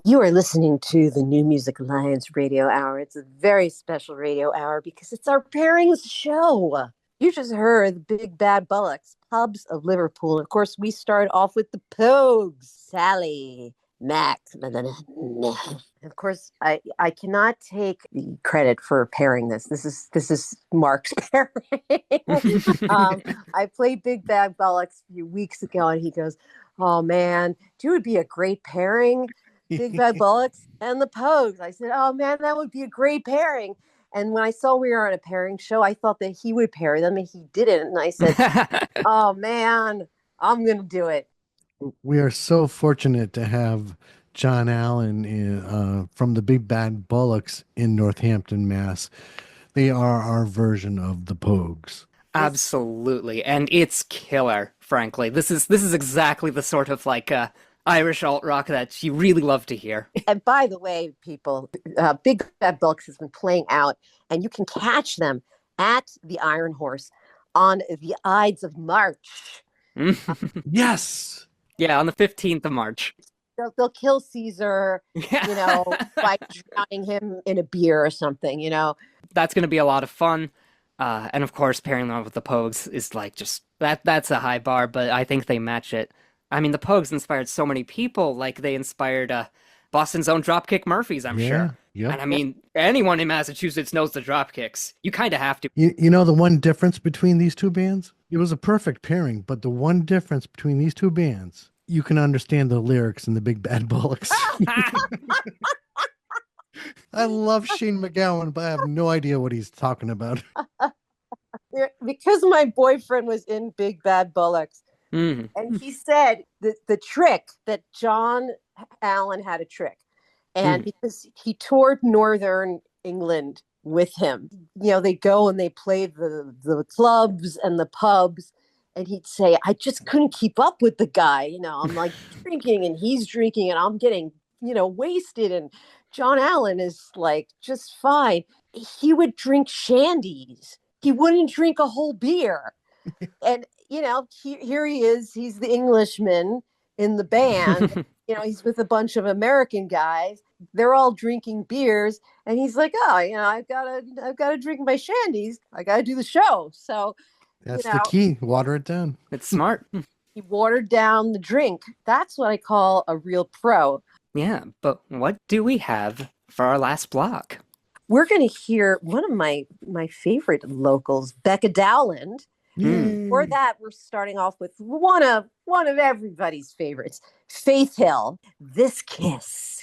You are listening to the New Music Alliance radio hour. It's a very special radio hour because it's our Pairings Show. You just heard the Big Bad Bullocks, Pubs of Liverpool. Of course, we start off with the Pogues, Sally, Mac. Of course, I cannot take the credit for pairing this. This is Mark's pairing. I played Big Bad Bullocks a few weeks ago, and he goes, "Oh man, it would be a great pairing, Big Bad Bullocks and the Pogues." I said, "Oh man, that would be a great pairing." And when I saw we were on a pairing show, I thought that he would pair them, and he didn't. And I said, "Oh man, I'm gonna do it." We are so fortunate to have John Allen from the Big Bad Bullocks in Northampton, Mass. They are our version of the Pogues. Absolutely, and it's killer, frankly. This is exactly the sort of Irish alt rock that you really love to hear. And by the way, people, Big Bad Bullocks has been playing out, and you can catch them at the Iron Horse on the Ides of March. Yes. Yeah, on the 15th of March. They'll kill Caesar, by drowning him in a beer or something, That's going to be a lot of fun. And of course, pairing them with the Pogues is that's a high bar, but I think they match it. I mean, the Pogues inspired so many people, like they inspired Boston's own Dropkick Murphys, I'm sure. Yep. And I mean, anyone in Massachusetts knows the Dropkicks. You kind of have to. You know the one difference between these two bands? It was a perfect pairing, but the one difference between these two bands, you can understand the lyrics in the Big Bad Bullocks. I love Shane MacGowan, but I have no idea what he's talking about. Because my boyfriend was in Big Bad Bullocks, and he said that the trick that John Allen had a trick, and because he toured Northern England with him, they go and they play the clubs and the pubs, and he'd say, "I just couldn't keep up with the guy. I'm like drinking and he's drinking and I'm getting, wasted, and John Allen is like just fine." He would drink shandies. He wouldn't drink a whole beer. And, here he is. He's the Englishman in the band. He's with a bunch of American guys. They're all drinking beers. And he's like, "Oh, I've got to drink my shandies. I got to do the show." So that's the key. Water it down. It's smart. He watered down the drink. That's what I call a real pro. Yeah, but what do we have for our last block? We're going to hear one of my favorite locals, Bekka Dowland. For that, we're starting off with one of everybody's favorites, Faith Hill, "This Kiss."